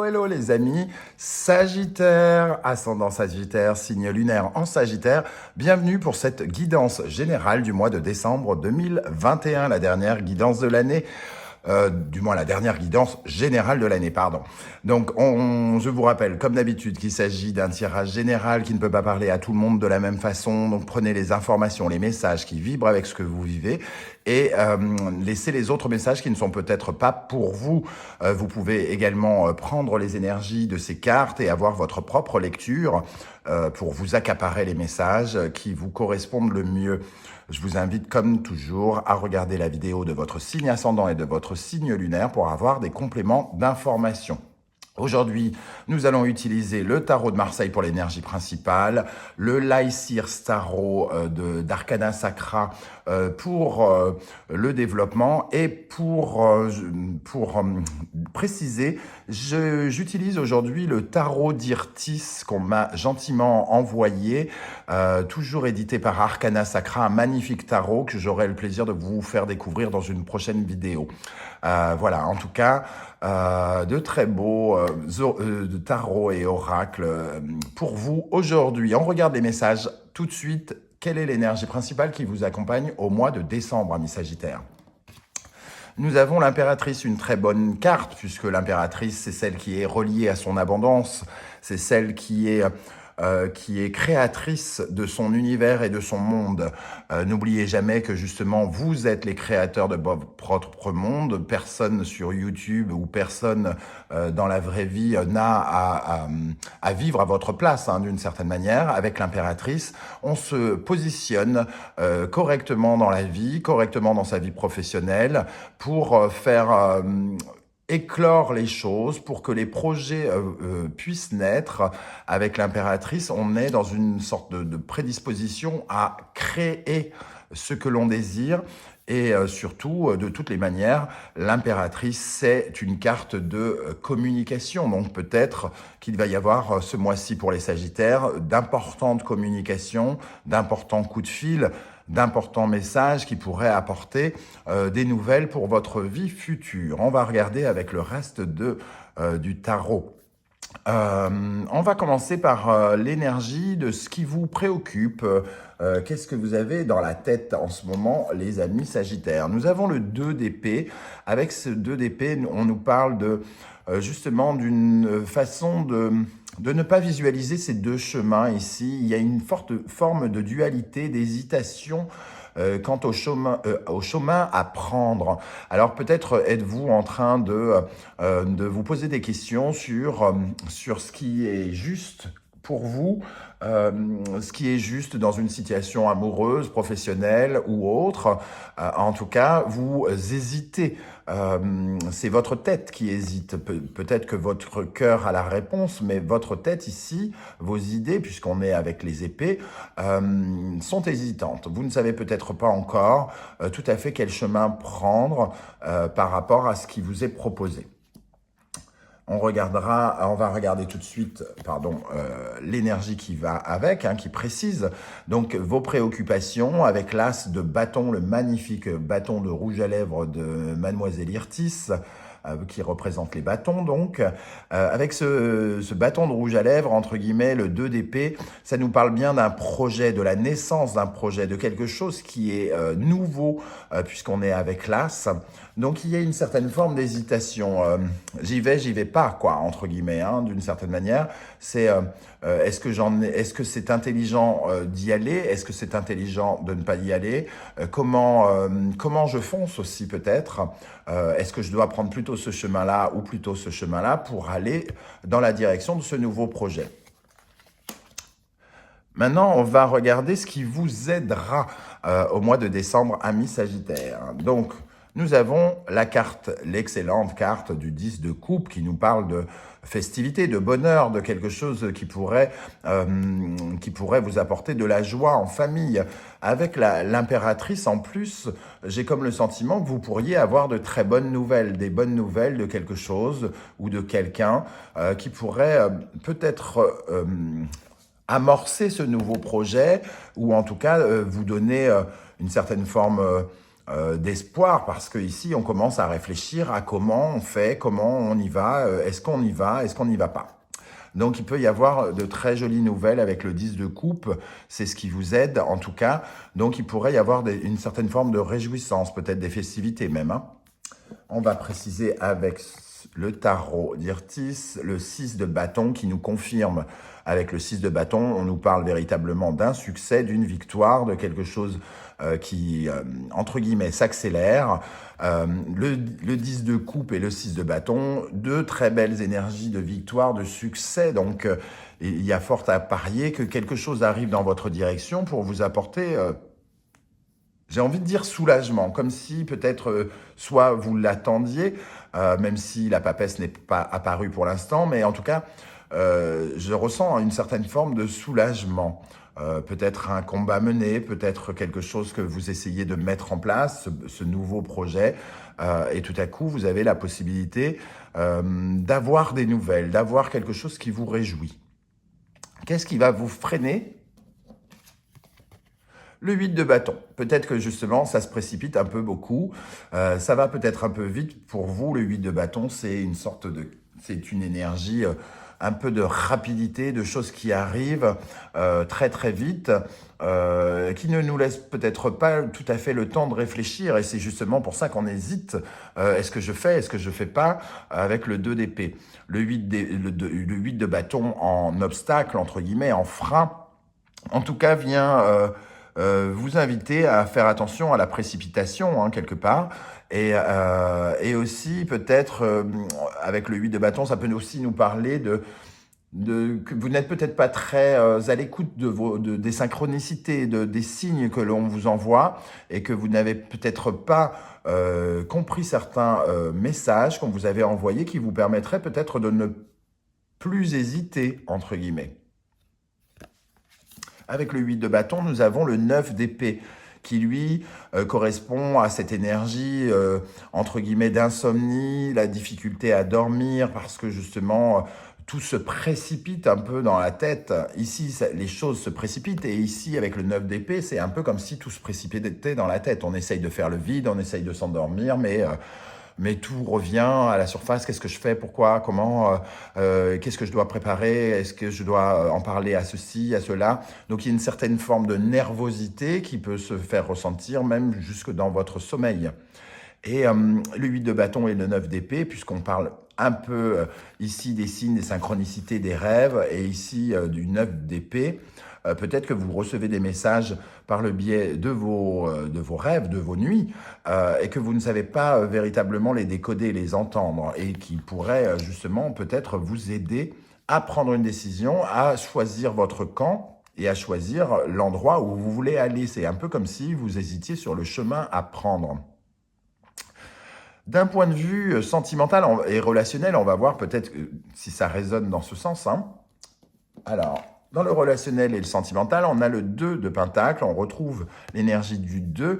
hello les amis, Sagittaire, ascendant Sagittaire, signe lunaire en Sagittaire. Bienvenue pour cette guidance générale du mois de décembre 2021, la dernière guidance de l'année. Du moins la dernière guidance générale de l'année, pardon. Donc, je vous rappelle, comme d'habitude, qu'il s'agit d'un tirage général qui ne peut pas parler à tout le monde de la même façon. Donc, prenez les informations, les messages qui vibrent avec ce que vous vivez et laissez les autres messages qui ne sont peut-être pas pour vous. Vous pouvez également prendre les énergies de ces cartes et avoir votre propre lecture pour vous accaparer les messages qui vous correspondent le mieux. Je vous invite, comme toujours, à regarder la vidéo de votre signe ascendant et de votre signe lunaire pour avoir des compléments d'information. Aujourd'hui, nous allons utiliser le tarot de Marseille pour l'énergie principale, le Lycir Tarot d'Arcana Sacra pour le développement et pour préciser, j'utilise aujourd'hui le tarot d'Irtis qu'on m'a gentiment envoyé, toujours édité par Arcana Sacra, un magnifique tarot que j'aurai le plaisir de vous faire découvrir dans une prochaine vidéo. Voilà, en tout cas, de très beaux de tarot et oracles pour vous aujourd'hui. On regarde les messages tout de suite. Quelle est l'énergie principale qui vous accompagne au mois de décembre, amis Sagittaires? Nous avons l'impératrice, une très bonne carte, puisque l'impératrice, c'est celle qui est reliée à son abondance, c'est celle qui est créatrice de son univers et de son monde. N'oubliez jamais que justement, vous êtes les créateurs de votre propre monde. Personne sur YouTube ou personne dans la vraie vie n'a à vivre à votre place, hein, d'une certaine manière. Avec l'impératrice, on se positionne correctement dans la vie, correctement dans sa vie professionnelle pour faire éclore les choses pour que les projets puissent naître. Avec l'impératrice, on est dans une sorte de prédisposition à créer ce que l'on désire. Et surtout, de toutes les manières, l'impératrice, c'est une carte de communication. Donc peut-être qu'il va y avoir ce mois-ci pour les Sagittaires d'importantes communications, d'importants coups de fil, d'importants messages qui pourraient apporter des nouvelles pour votre vie future. On va regarder avec le reste du tarot. On va commencer par l'énergie de ce qui vous préoccupe. Qu'est-ce que vous avez dans la tête en ce moment, les amis Sagittaires? Nous avons le 2 d'épée. Avec ce 2 d'épée, on nous parle de justement d'une façon de ne pas visualiser ces deux chemins ici. Il y a une forte forme de dualité, d'hésitation quant au chemin à prendre. Alors peut-être êtes-vous en train de vous poser des questions sur ce qui est juste pour vous, ce qui est juste dans une situation amoureuse, professionnelle ou autre. En tout cas, vous hésitez. C'est votre tête qui hésite. Peut-être que votre cœur a la réponse, mais votre tête ici, vos idées, puisqu'on est avec les épées, sont hésitantes. Vous ne savez peut-être pas encore tout à fait quel chemin prendre par rapport à ce qui vous est proposé. On va regarder tout de suite, l'énergie qui va avec, hein, qui précise. Donc, vos préoccupations avec l'as de bâton, le magnifique bâton de rouge à lèvres de Mademoiselle Irtis, qui représente les bâtons, donc. Avec ce bâton de rouge à lèvres, entre guillemets, le 2 d'épée, ça nous parle bien d'un projet, de la naissance d'un projet, de quelque chose qui est nouveau, puisqu'on est avec l'as. Donc, il y a une certaine forme d'hésitation. J'y vais pas, quoi, entre guillemets, hein, d'une certaine manière. C'est est-ce que c'est intelligent d'y aller? Est-ce que c'est intelligent de ne pas y aller? Comment je fonce aussi, peut-être? Est-ce que je dois prendre plutôt ce chemin-là ou plutôt ce chemin-là pour aller dans la direction de ce nouveau projet? Maintenant, on va regarder ce qui vous aidera au mois de décembre, amis Sagittaires. Donc, nous avons l'excellente carte du 10 de coupe qui nous parle de festivité, de bonheur, de quelque chose qui pourrait vous apporter de la joie en famille. Avec l'impératrice, en plus, j'ai comme le sentiment que vous pourriez avoir de très bonnes nouvelles, des bonnes nouvelles de quelque chose ou de quelqu'un qui pourrait peut-être amorcer ce nouveau projet ou en tout cas vous donner une certaine forme d'espoir, parce que ici on commence à réfléchir à comment on fait, comment on y va, est-ce qu'on y va, est-ce qu'on n'y va pas. Donc il peut y avoir de très jolies nouvelles avec le 10 de coupe, c'est ce qui vous aide en tout cas. Donc il pourrait y avoir une certaine forme de réjouissance, peut-être des festivités même, hein. On va préciser avec le tarot d'Irtis, le 6 de bâton qui nous confirme. Avec le 6 de bâton, on nous parle véritablement d'un succès, d'une victoire, de quelque chose qui, entre guillemets, s'accélère. Le 10 de coupe et le 6 de bâton, deux très belles énergies de victoire, de succès. Donc, il y a fort à parier que quelque chose arrive dans votre direction pour vous apporter... j'ai envie de dire soulagement, comme si peut-être soit vous l'attendiez, même si la papesse n'est pas apparue pour l'instant, mais en tout cas, je ressens une certaine forme de soulagement. Peut-être un combat mené, peut-être quelque chose que vous essayez de mettre en place, ce nouveau projet, et tout à coup, vous avez la possibilité d'avoir des nouvelles, d'avoir quelque chose qui vous réjouit. Qu'est-ce qui va vous freiner ? Le 8 de bâton, peut-être que justement ça se précipite un peu beaucoup, ça va peut-être un peu vite pour vous. Le 8 de bâton, c'est une énergie, un peu de rapidité, de choses qui arrivent très très vite, qui ne nous laissent peut-être pas tout à fait le temps de réfléchir, et c'est justement pour ça qu'on hésite, est-ce que je fais, est-ce que je fais pas, avec le 2 d'épée. Le 8 de bâton en obstacle, entre guillemets, en frein, en tout cas vient... vous inviter à faire attention à la précipitation, hein, quelque part. Et aussi, peut-être, avec le 8 de bâton, ça peut aussi nous parler que vous n'êtes peut-être pas très à l'écoute des synchronicités, des signes que l'on vous envoie, et que vous n'avez peut-être pas compris certains messages qu'on vous avait envoyés qui vous permettraient peut-être de ne plus hésiter, entre guillemets. Avec le 8 de bâton, nous avons le 9 d'épée qui, lui, correspond à cette énergie, entre guillemets, d'insomnie, la difficulté à dormir, parce que justement, tout se précipite un peu dans la tête. Ici, les choses se précipitent, et ici, avec le 9 d'épée, c'est un peu comme si tout se précipitait dans la tête. On essaye de faire le vide, on essaye de s'endormir, mais tout revient à la surface. Qu'est-ce que je fais? Pourquoi? Comment? Qu'est-ce que je dois préparer? Est-ce que je dois en parler à ceci, à cela? Donc, il y a une certaine forme de nervosité qui peut se faire ressentir même jusque dans votre sommeil. Et le 8 de bâton et le 9 d'épée, puisqu'on parle un peu ici des signes, des synchronicités, des rêves, et ici du 9 d'épée, peut-être que vous recevez des messages par le biais de vos rêves, de vos nuits, et que vous ne savez pas véritablement les décoder, les entendre, et qui pourraient justement peut-être vous aider à prendre une décision, à choisir votre camp et à choisir l'endroit où vous voulez aller. C'est un peu comme si vous hésitiez sur le chemin à prendre. D'un point de vue sentimental et relationnel, on va voir peut-être si ça résonne dans ce sens, hein. Alors, dans le relationnel et le sentimental, on a le 2 de pentacle, on retrouve l'énergie du 2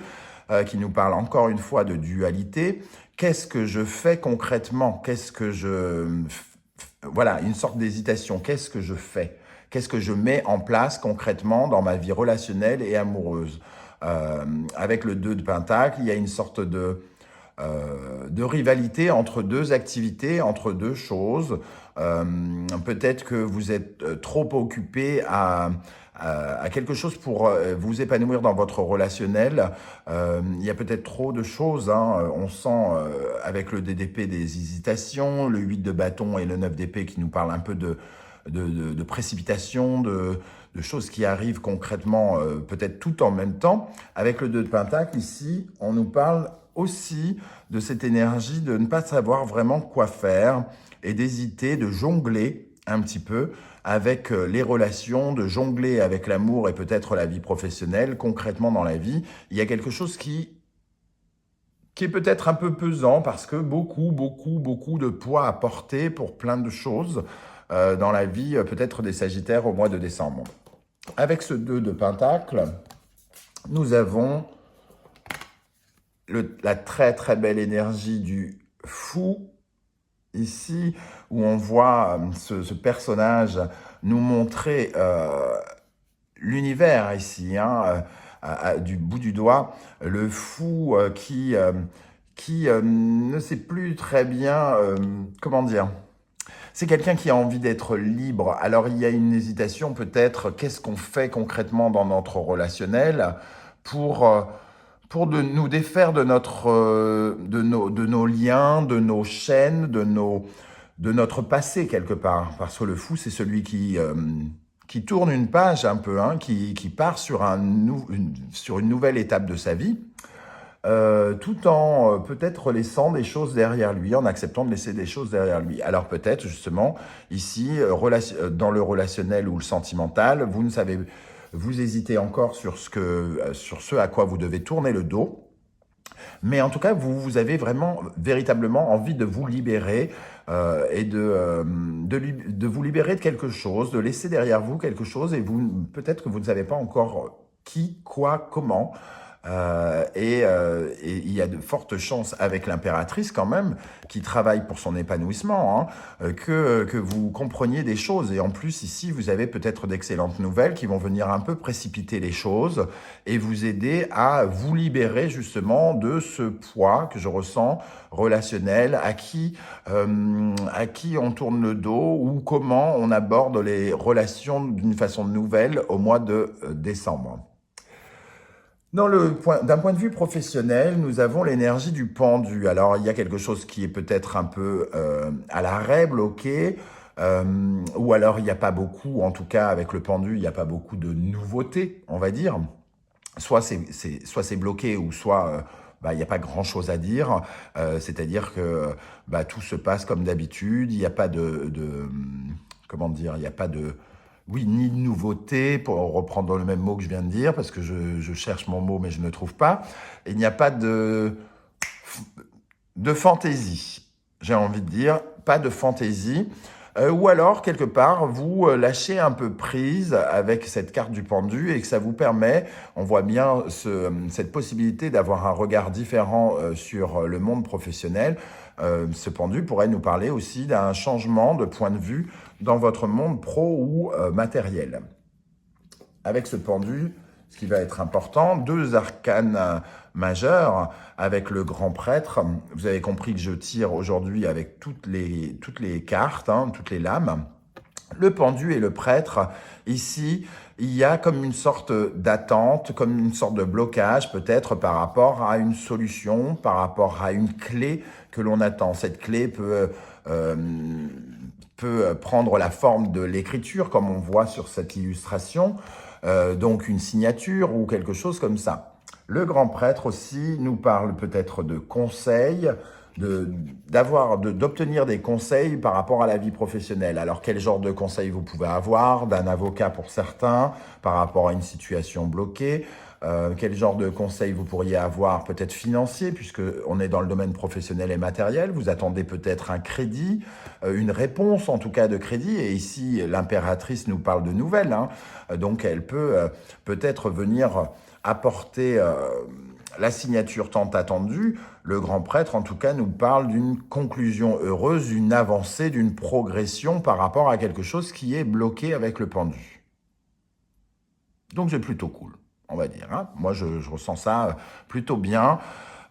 qui nous parle encore une fois de dualité. Qu'est-ce que je fais concrètement? Voilà, une sorte d'hésitation. Qu'est-ce que je fais? Qu'est-ce que je mets en place concrètement dans ma vie relationnelle et amoureuse? Avec le 2 de pentacle, il y a une sorte de rivalité entre deux activités, entre deux choses. Peut-être que vous êtes trop occupé à quelque chose pour vous épanouir dans votre relationnel. Il y a peut-être trop de choses, hein. On sent avec le DDP des hésitations, le 8 de bâton et le 9 d'épée qui nous parlent un peu de précipitation, de choses qui arrivent concrètement, peut-être tout en même temps. Avec le 2 de pentacle, ici, on nous parle aussi de cette énergie de ne pas savoir vraiment quoi faire et d'hésiter, de jongler un petit peu avec les relations, de jongler avec l'amour et peut-être la vie professionnelle. Concrètement dans la vie, il y a quelque chose qui est peut-être un peu pesant parce que beaucoup de poids à porter pour plein de choses dans la vie, peut-être des Sagittaires au mois de décembre. Avec ce 2 de pentacle, nous avons la très très belle énergie du fou, ici, où on voit ce personnage nous montrer l'univers ici, hein, du bout du doigt, le fou qui ne sait plus très bien, comment dire, c'est quelqu'un qui a envie d'être libre. Alors il y a une hésitation peut-être, qu'est-ce qu'on fait concrètement dans notre relationnel pour, euh, pour nous défaire de, de nos liens, de nos chaînes, de notre passé quelque part. Parce que le fou, c'est celui qui tourne une page un peu, hein, qui part sur, sur une nouvelle étape de sa vie, tout en peut-être laissant des choses derrière lui, en acceptant de laisser des choses derrière lui. Alors peut-être justement, ici, dans le relationnel ou le sentimental, vous ne savez, vous hésitez encore sur ce à quoi vous devez tourner le dos. Mais en tout cas, vous avez vraiment, véritablement envie de vous libérer et de vous libérer de quelque chose, de laisser derrière vous quelque chose et peut-être que vous ne savez pas encore qui, quoi, comment. Et il y a de fortes chances avec l'impératrice quand même, qui travaille pour son épanouissement, hein, que vous compreniez des choses. Et en plus, ici, vous avez peut-être d'excellentes nouvelles qui vont venir un peu précipiter les choses et vous aider à vous libérer justement de ce poids que je ressens relationnel, à qui on tourne le dos ou comment on aborde les relations d'une façon nouvelle au mois de décembre. D'un point de vue professionnel, nous avons l'énergie du pendu. Alors, il y a quelque chose qui est peut-être un peu à l'arrêt, bloqué, ou alors il n'y a pas beaucoup, en tout cas avec le pendu, il n'y a pas beaucoup de nouveautés, on va dire. Soit c'est bloqué, ou soit il n'y a pas grand-chose à dire. C'est-à-dire que tout se passe comme d'habitude, il n'y a pas comment dire, il n'y a pas de... Oui, ni de nouveauté, pour reprendre le même mot que je viens de dire, parce que je cherche mon mot, mais je ne trouve pas. Et il n'y a pas de fantaisie, j'ai envie de dire, pas de fantaisie. Ou alors, quelque part, vous lâchez un peu prise avec cette carte du pendu et que ça vous permet, on voit bien cette possibilité d'avoir un regard différent sur le monde professionnel. Ce pendu pourrait nous parler aussi d'un changement de point de vue dans votre monde pro ou matériel. Avec ce pendu, ce qui va être important, 2 arcanes majeurs avec le grand prêtre. Vous avez compris que je tire aujourd'hui avec toutes les cartes, hein, toutes les lames. Le pendu et le prêtre, ici, il y a comme une sorte d'attente, comme une sorte de blocage peut-être par rapport à une solution, par rapport à une clé que l'on attend. Cette clé peut prendre la forme de l'écriture, comme on voit sur cette illustration, donc une signature ou quelque chose comme ça. Le grand prêtre aussi nous parle peut-être de conseils, d'obtenir des conseils par rapport à la vie professionnelle. Alors, quel genre de conseils vous pouvez avoir? D'un avocat pour certains, par rapport à une situation bloquée. Quel genre de conseils vous pourriez avoir? Peut-être financier, puisque on est dans le domaine professionnel et matériel. Vous attendez peut-être un crédit, une réponse en tout cas de crédit. Et ici, l'impératrice nous parle de nouvelles, hein. Donc, elle peut peut-être venir apporter la signature tant attendue. Le grand prêtre, en tout cas, nous parle d'une conclusion heureuse, d'une avancée, d'une progression par rapport à quelque chose qui est bloqué avec le pendu. Donc, c'est plutôt cool, on va dire, hein. Moi, je ressens ça plutôt bien.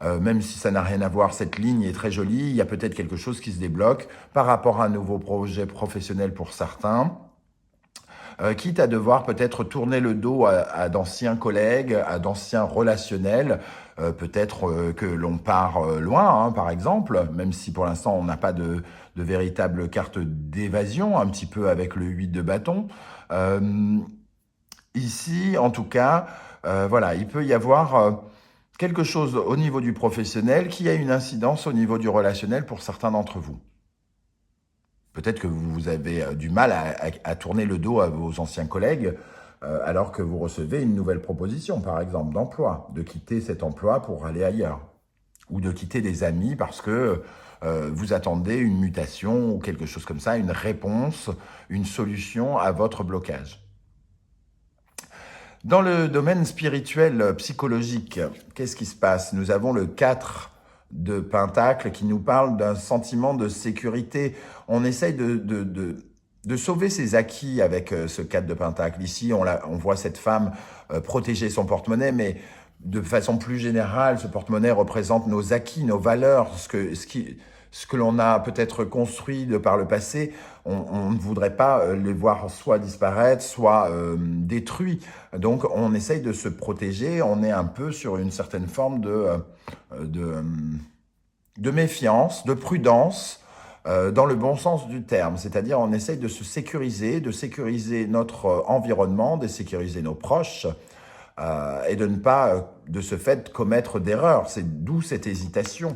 Même si ça n'a rien à voir, cette ligne est très jolie. Il y a peut-être quelque chose qui se débloque par rapport à un nouveau projet professionnel pour certains. Quitte à devoir peut-être tourner le dos à d'anciens collègues, à d'anciens relationnels, peut-être que l'on part loin, hein, par exemple, même si pour l'instant on n'a pas de véritable carte d'évasion, un petit peu avec le 8 de bâton. Ici, en tout cas, voilà, il peut y avoir quelque chose au niveau du professionnel qui a une incidence au niveau du relationnel pour certains d'entre vous. Peut-être que vous avez du mal à tourner le dos à vos anciens collègues alors que vous recevez une nouvelle proposition, par exemple, d'emploi, de quitter cet emploi pour aller ailleurs. Ou de quitter des amis parce que vous attendez une mutation ou quelque chose comme ça, une réponse, une solution à votre blocage. Dans le domaine spirituel, psychologique, qu'est-ce qui se passe? Nous avons le 4 de Pentacle qui nous parle d'un sentiment de sécurité. On essaye de sauver ses acquis avec ce 4 de Pentacle. Ici, on voit cette femme protéger son porte-monnaie, mais de façon plus générale, ce porte-monnaie représente nos acquis, nos valeurs, ce que l'on a peut-être construit de par le passé. On ne voudrait pas les voir soit disparaître, soit détruits. Donc, on essaye de se protéger. On est un peu sur une certaine forme de méfiance, de prudence, dans le bon sens du terme. C'est-à-dire, on essaye de se sécuriser, de sécuriser notre environnement, de sécuriser nos proches, et de ne pas, de ce fait, commettre d'erreurs. C'est d'où cette hésitation,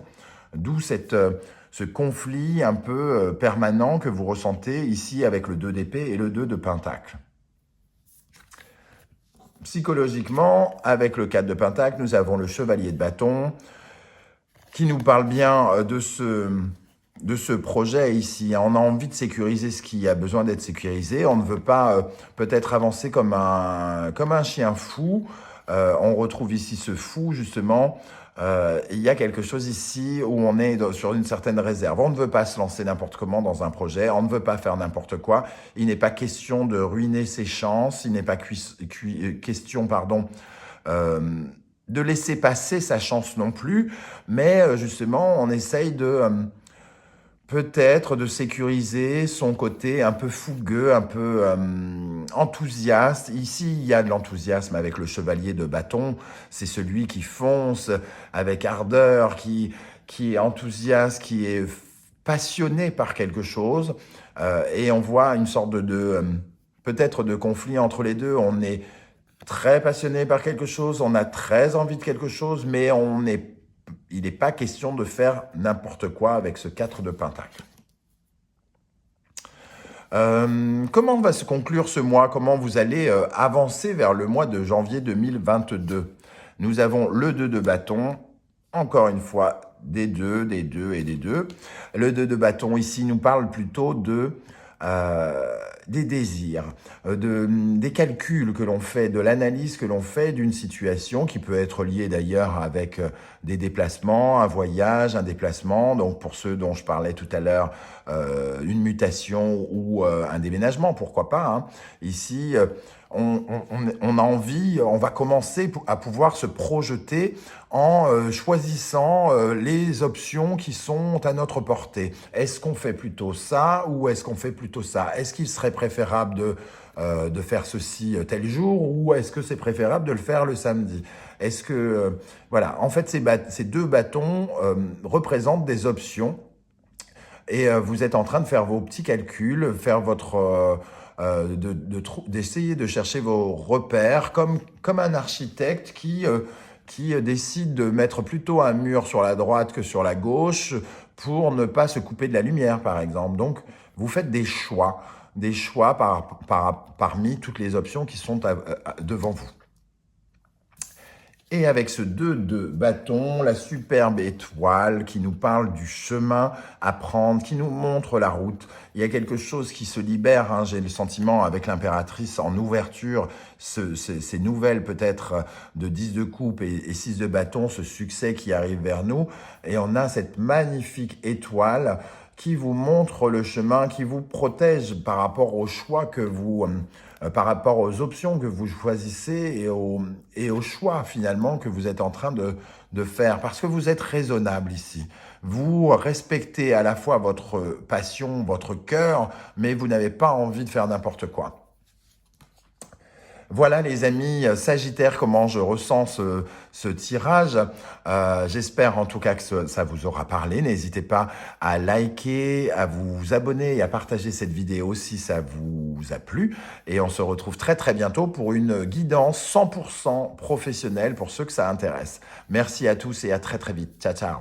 d'où ce conflit un peu permanent que vous ressentez ici avec le 2 d'épée et le 2 de Pentacle. Psychologiquement, avec le 4 de Pentacle, nous avons le chevalier de bâton qui nous parle bien de ce projet ici. On a envie de sécuriser ce qui a besoin d'être sécurisé. On ne veut pas peut-être avancer comme un chien fou. On retrouve ici ce fou, justement. Il y a quelque chose ici où on est sur une certaine réserve. On ne veut pas se lancer n'importe comment dans un projet. On ne veut pas faire n'importe quoi. Il n'est pas question de ruiner ses chances. Il n'est pas question, de laisser passer sa chance non plus. Mais justement, on essaye peut-être de sécuriser son côté un peu fougueux, un peu enthousiaste. Ici, il y a de l'enthousiasme avec le chevalier de bâton. C'est celui qui fonce avec ardeur, qui est enthousiaste, qui est passionné par quelque chose. Et on voit une sorte peut-être de conflit entre les deux. On est très passionné par quelque chose, on a très envie de quelque chose, mais il n'est pas question de faire n'importe quoi avec ce 4 de Pentacle. Comment va se conclure ce mois? Comment vous allez avancer vers le mois de janvier 2022? Nous avons le 2 de bâton, encore une fois, des 2 et des 2. Le 2 de bâton ici nous parle plutôt des désirs, des calculs que l'on fait, de l'analyse que l'on fait d'une situation qui peut être liée d'ailleurs avec des déplacements, un voyage, un déplacement. Donc pour ceux dont je parlais tout à l'heure, une mutation ou un déménagement, pourquoi pas, hein. Ici, on a envie, on va commencer à pouvoir se projeter en choisissant les options qui sont à notre portée. Est-ce qu'on fait plutôt ça ou est-ce qu'on fait plutôt ça? Est-ce qu'il serait préférable de faire ceci tel jour ou est-ce que c'est préférable de le faire le samedi? Est-ce que... voilà, en fait, ces 2 bâtons représentent des options et vous êtes en train de faire vos petits calculs, faire votre... d'essayer de chercher vos repères comme un architecte qui décide de mettre plutôt un mur sur la droite que sur la gauche pour ne pas se couper de la lumière, par exemple. Donc, vous faites des choix parmi toutes les options qui sont devant vous. Et avec ce 2 de bâton, la superbe étoile qui nous parle du chemin à prendre, qui nous montre la route. Il y a quelque chose qui se libère, hein, j'ai le sentiment, avec l'impératrice en ouverture, ces nouvelles peut-être de 10 de coupe et 6 de bâton, ce succès qui arrive vers nous. Et on a cette magnifique étoile qui vous montre le chemin, qui vous protège par rapport aux choix par rapport aux options que vous choisissez et aux choix finalement que vous êtes en train de faire. Parce que vous êtes raisonnable ici. Vous respectez à la fois votre passion, votre cœur, mais vous n'avez pas envie de faire n'importe quoi. Voilà les amis Sagittaires, comment je ressens ce tirage. J'espère en tout cas que ça vous aura parlé. N'hésitez pas à liker, à vous abonner et à partager cette vidéo si ça vous a plu. Et on se retrouve très très bientôt pour une guidance 100% professionnelle pour ceux que ça intéresse. Merci à tous et à très très vite. Ciao ciao.